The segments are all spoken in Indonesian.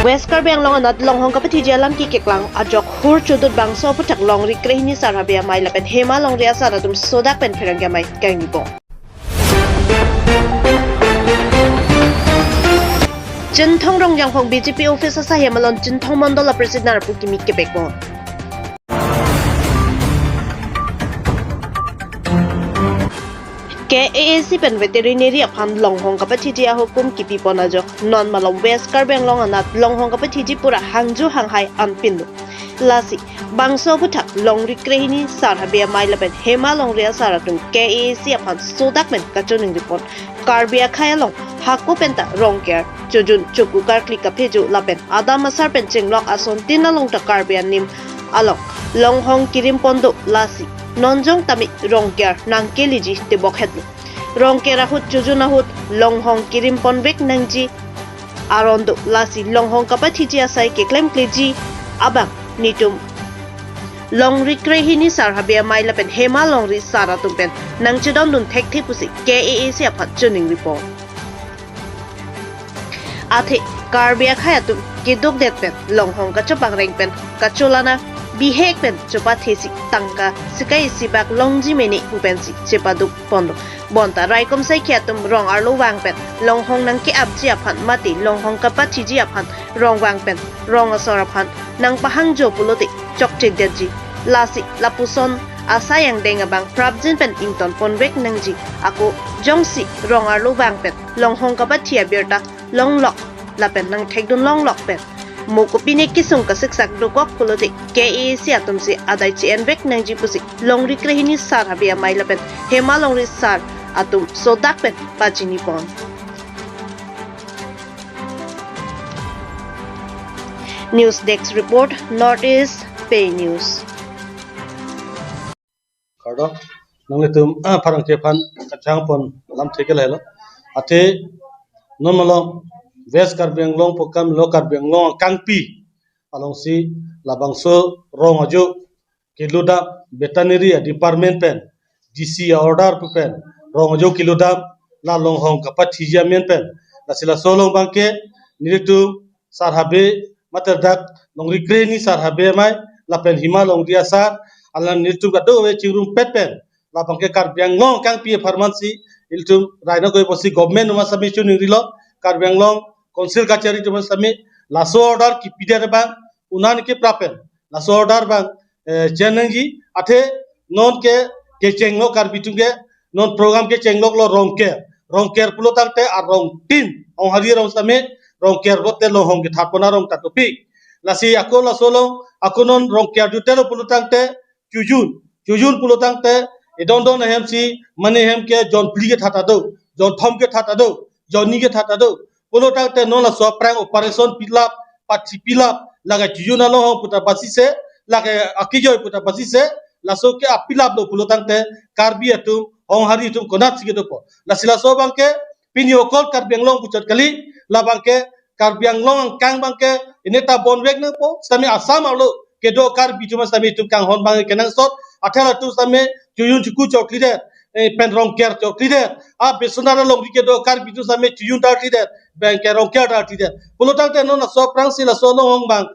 West Karbi ang long anat long hong kapati jalam ki keklang ajok hur chudut bangso putak long ri krehini sarabia mai lapen hema long ria saratum sodak pen pherangya mai kang nipo. Jintong rong yang hong BJP office sa hemalon jintong mondola president pu ki mik kebek mo. KAAC pen veterinary aphan long hong kapati jia hukum ki pipona jo non malong West Karbi ang long anat long hong kapati ji pura hangju hanghai anpindu lasi bangso putak long ri krehini sarabia mai lapen hema long ria saratum KAAC aphan sodak men kachoning report Karbia khayalong hakko penta rongker chujun chuku karkli kapheju lapen ada masar pen chenglok ason tinalong ta Karbia nim along long hong kirim pondo lasi nonjong tami rongker nangkeliji te bokhetlu rongker ahut chujun ahut long hong kirim ponbek nangji arondo lasi long hong kapati ji asai ke claim kleji abang nitum long ri krehini sarhabia mai lapen hema long ri sara tumpen nang chudon dun thek the pusi KAAC aphat chuning report athe Karbia khayatum kidok det pen long hong ka chapang reng pen kacholana bihek pen chopa thesi tangka sikai sibak longji meni upensi chepaduk pondo bonta raikom sai khatum rong arlo wang pen long hong nang ke abji aphan mati long hong ka pachi ji aphan rong wang pen rong asor aphan nang pahang jo puloti chokche deji lasi lapuson asayang denga bang prabjin pen ington ponbek nangji ako jongsi rong arlo wang pen long hong ka pathia berta long lok lapen nang thekdun long lok pen mukupine kisung ka siksak dukok puloti KAAC atumsi adai chi enbek nangji pusi longri krehini sar habia mai lapen hema longri sar atum sodak pen pachini pon News Desk report Northeast Pay News Kardo nangletum parang chepan kachang pon lam thekel helo ate nomalo West Karbi long pokam lo Karbi long kangpi along si labangso rong ajo kiloda veterinary department pen DC order pen rong ajo kiloda la long hong kapat hijia men pen la sila solong bangke niritu sarhabe materdak long rikreni sarhabe mai la pen hima long dia sar alan niritu gado we chingrum pet pen la bangke Karbi long kangpi pharmacy iltum raina koi posi government ma submission nirilo Karbi long Konsil kachari cuma sami laso order ki pidar bang unan ke prapen laso order bang chenengi athe non ke chenglo Karbi tunge non program ke chenglo lo rongker pulo tangte ar rong tin ong hari rong sami rongker bote lo hong ke thapona rong ta topik lasi ako laso lo ako non rongker dute lo pulo tangte chujun pulo tangte edon hem si mane hem ke jon pli ke thata do jon thom ke thata do joni ke thata do pulo tangte non la so prang operation pilap pati pilap laga juna lo hong puta basise laga akijo puta basise la so ke apilap lo pulo tangte Karbi atum hong hari tum konat sige do po la sila so bangke pinyo kol Karbi long puchat kali la bangke Karbi long kang bangke ineta bonwek na po sami asam lo ke do Karbi cuma sami tum kang hon bang kenang sot athara tu sami juyun chuku chokli de pen rongker chokli de a besonara long rike do Karbi tu sami juyun darti de bank rongker darti de pulo tangte non so prang sila so long hong bang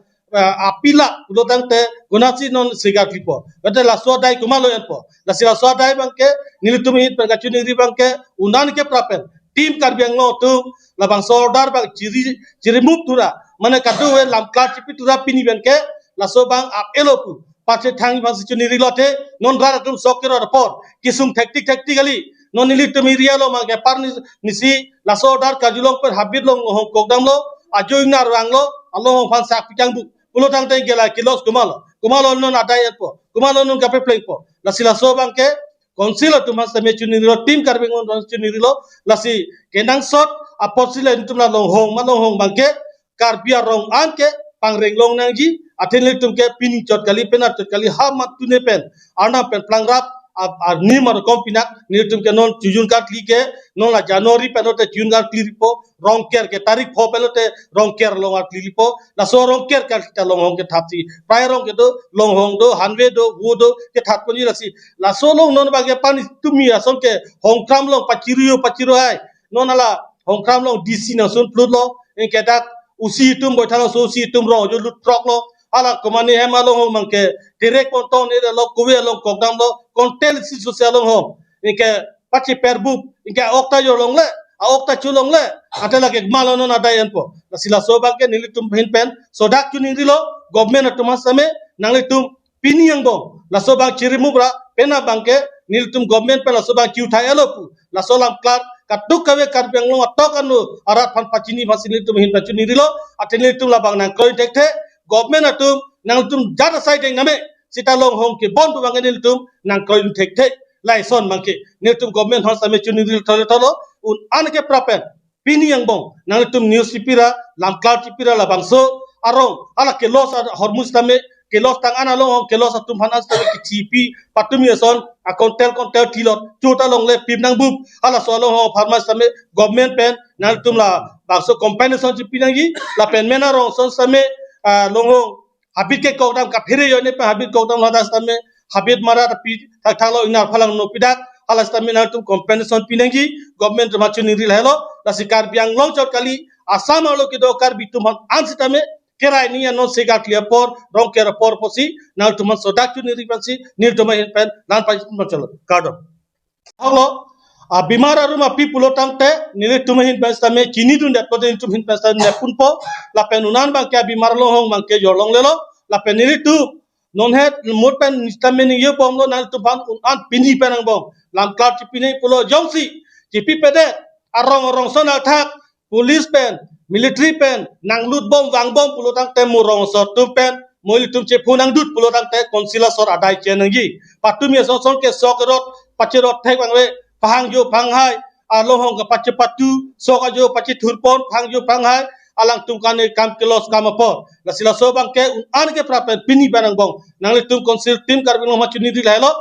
apila pulo tangte gunasi non siga klipo bete la so dai kumalo enpo la sila so dai bangke nilitumi pengachu niri bangke unan ke prapen tim Karbi ngo tu la bang so order bang ciri move tura mane kadu we lam ka chipi tura pini bangke la so bang ap elopu pache thangi bang sichu niri lote non rara tum sokero rapor kisum tactically non nilitumi rialo mangke par nisi la so order kajulong per habit long hong kokdam lo ajo ingna rang lo allo hong fan sak pitang bu pulo tang tang gela kilos kumalo non adai po kumalo non kape play po la sila so bangke konsila tu mas tame chuni ro tim Karbi ngon chuni ro la si kenang sot aposila intum la long hong bangke Karbi rong anke pangreng long nangji athenle tum ke pini chot kali penat chot kali ha mat tune pen ana pen plangrap ar ni mar kompinak ni tum ke non jujun kat like non la January pelote jun kat klipo rongker ke tarik pho pelote rongker long ar klipo la so rongker kat ta long hong ke thapsi prai rong ke do long hong do hanwe do wo do ke that poni lasi la so long non ba ke pani tumi ason ke hong kram long pachiro ai non ala hong kram long DC na sun plut lo en ke dak usi tum boy thalo so usi tum ro jo lut trok lo ala komani hem alo ho mangke direct kon ton ere lo kuwe lo kokdam lo kontel si social lo ho inke pachi perbu inke okta jo long le a okta chu long le atela ke malo no na dai enpo sila so bangke nili tum hin pen so dak chu nili lo government atuma same nangli tum pini yang bo la so bang chirimu bra pena bangke nili tum government pe la so bang chu thai alo pu la so lam klar katuk kawe karpeng lo atok anu arat pan pachini masini tum hin pachu nili lo ateni tum la bang nang koi tek the government atum nang tum jata side ding name sita long hong ke bon bu bang nili tum nang koi tek the lai son bangke nili tum government hon same chu nili thole tholo un an ke prapen pini yang bong nang tum news tipira lam cloud tipira la bangso arong ala ke los hormus tame ke los tang ana long ke los atum hanas tame ke chipi patum yeson kontel tilot chuta long le pim nang bup ala so long ho farmers tame government pen nang tum la bangso compensation chipi nang gi la pen mena rong son same long ho habit ke kodam ka phire yo ne pe habit kodam hadas tame habit mara pi thalo inar phalang no pidak ala stamina tum compensation pinangi government ma chuni ril hello la sikar biang long chot kali asam alo ki do kar bitum ansitame kerai ni non sega clear por rong kera por posi na tum sodak chuni ri pansi nil tum pen nan pa chalo kado halo a bimara ruma pi pulotang te nile tum hin pastame chini dun dat poten tum hin pastame ne punpo la penunan bang kya bimar lo hong bang ke jorlong lelo la penili tu non het mot pen nistame ni yo pomlo nal tu ban an pini penang bong lam klar chipine pulo jongsi chipi pede arong sonal thak police pen military pen nang lut bom wang bom pulo tang te murong so tu pen moi tum che phunang dut pulo tang te konsila sor adai chenangi patum ye son ke sokrot pachirot thek bang we phang jo phang hai alohong ka pachipatu soka jo pachithurpon phang jo phang hai alang tum kane kam kilos kam apo la sila so bang ke an ke prapen pini banang bong nang le tum konsil tim karbino ma chuni ri lelo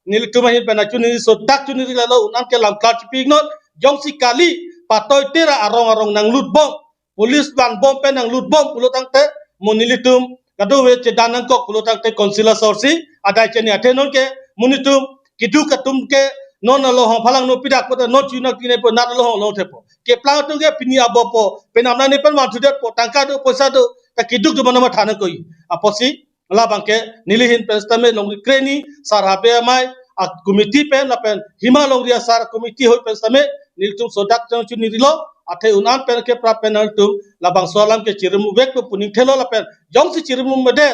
nil tum hin pena chuni so dak chuni ri lelo unan ke lam klar chipig not jongsi kali patoy tera arong nang lut bom police ban bom pen nang lut bom pulo tang te monilitum kadu we che danang kok pulo tang te konsila sorsi adai cheni athenon ke munitum kidu katum ke non lo hong phalang no pidak pota no chuna kine po nat lo hong lo thepo ke plang tu ke pini abopo penamna ne pen ma thudet po tangka do poisa do ta kiduk do manama thana koi aposi la bangke nilihin penstame long kreni sarhabe mai a committee pen la pen hima long ria sar committee hoi penstame niltum sodak chang chu nirilo athe unan pen ke pra penal tum la bang solam ke chirimu wek po puning thelo la pen jong si chirimu mede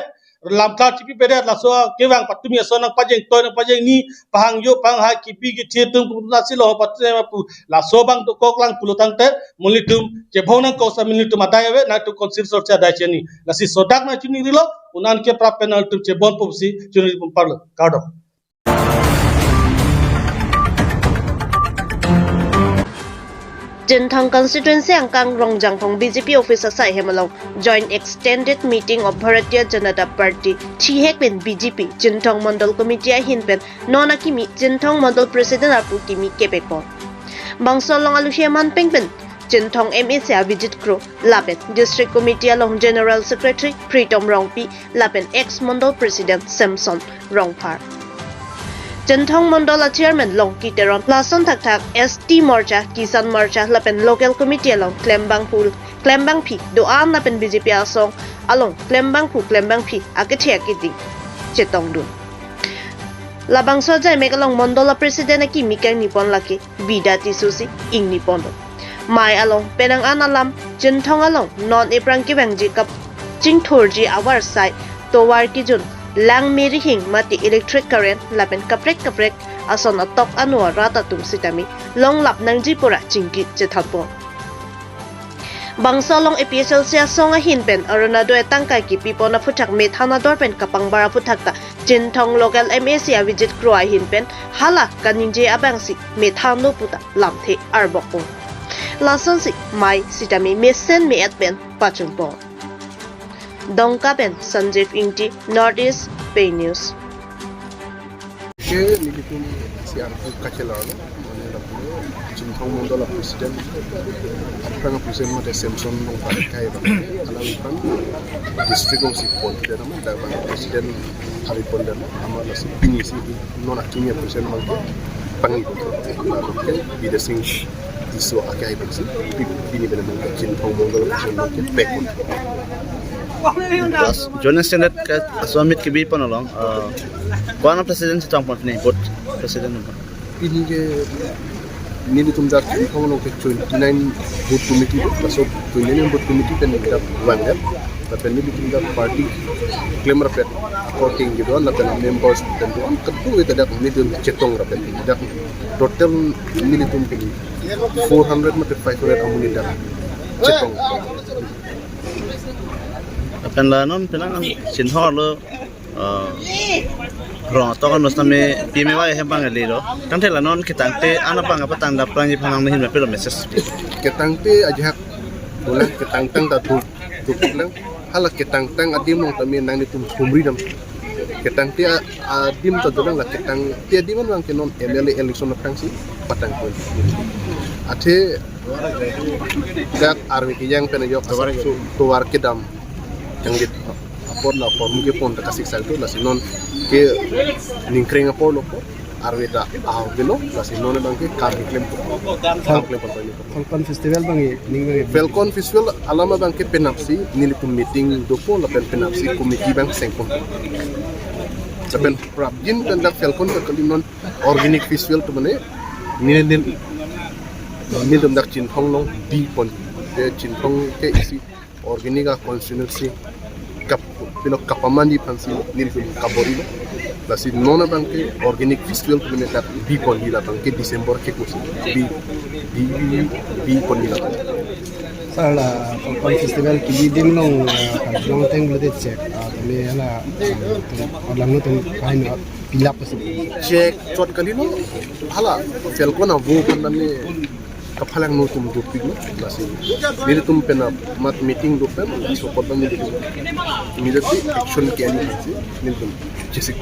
lam ka chipi pede la so kewang patumi so nang pajeng toy nang pajeng ni pahang yo pang ha kipi gi chitum na silo patse ma pu la so bang to koklang pulutang te mulitum che bhonang ko sa militum adayewe na to consider sorcha dai cheni la si sodak na chuni rilo unan ke pra penal tum che bon popsi chuni pum parlo kado Jinthong constituency angkang Rongjangthong BJP office asai hemalong joint extended meeting of Bharatiya Janata Party chihek pen BJP Jinthong Mandal Committee hin pen nona kimi Jinthong Mandal President apu kimi kepekpo bangsolong alushiaman pengpen Jinthong MSA visit crew lapen district committee along general secretary Pritom Rongpi lapen ex Mandal President Samson Rongphar Jinthong Mandala Chairman Long Kiteron Lason Thak ST Morcha Kisan Morcha lapen local committee along Klembang Phi doan lapen BJP asong along Klembang Phi akethia kiding chetong dun labang sojai mekalong Mandala President ki mikang nipon laki bida tisusi ing nipon mai along penang analam Jinthong along non eprang ki bangji kap jingthorji awar sai towar ki jun lang meri hing mati electric current lapen kaprek asona tok anua rata tum sitami long lap nang jipura chingki chethapo bangsa long episel sia songa hinpen aronado etangkai ki pipona futhak methana dorpen kapangbara futhakta Jinthong local MSA visit crew hinpen hala kaninje abangsi methano puta lamthe arboko lasonsi mai sitami mesen me atpen pachungpo Dongka Ben Sanjeev Ingti Northeast Pay News. Nilitum siar kacelano Jinthong Mandala President Aprang President mate Samson nong kai ba alawipan district of Sipol dana man da President Haripon dana amala si pinisi non aktinya President mangke pangi ko ke bida sing isu akai bangsi ini benar-benar cinthong mongol ke pekun Jonas standard ka aswamit kibi panolong kuana presiden sitang pon ni bot presiden mo ini ke nili tum dak cinthong mongol ke 29 vote committee masuk 29 vote committee pen dak wangat tapi nili tum dak party claim rapet voting gitu na pen members tentu kedua itu dak nili tum cetong rapet dak total nili tum ke 400 mate 500 amuni dak cetong akan lanon pinang sinhor lo rong to kan nostame pime wa he bang le lo kan te lanon kitangte ana pang apa tanda prang ji phanang hin pe lo message ketangte ajak bola ketangtang da tu lang hala ketangtang adim nong tami nang ni tum kumri dam ketangte adim ta dolang la ketang ti adim nang kenon MLA election na prang si patang ko ate dak arwi ki yang pen yok to war kedam yang dit apor la por muge pon ta kasik salto la sinon ke ningkring apor lo arwi da aw gelo la sinon bang ke kar claim Falcon Festival bang ning Falcon Festival alama bang ke penapsi nilitum meeting dopo la penapsi committee bang sengkon saben prabjin dan dak Falcon ka kalinon organic festival to mane ni dum dak chin hong long di pon de chin hong ke isi organiga constituency kap pino kapamandi pansi nilitum kaborilo la si nona bang ke organic festival to mane dak di pon di la bang ke December ke kusi di pon di la sala Falcon Festival ki ding long long teng blade check tele ala lang tum kain pilap pasi cek chot kalino hala Falcon na vo kan name kapalang no tum do pigno lasi dire tum pena mat meeting do pen so podam ni immediately action ke ani ni tum chisik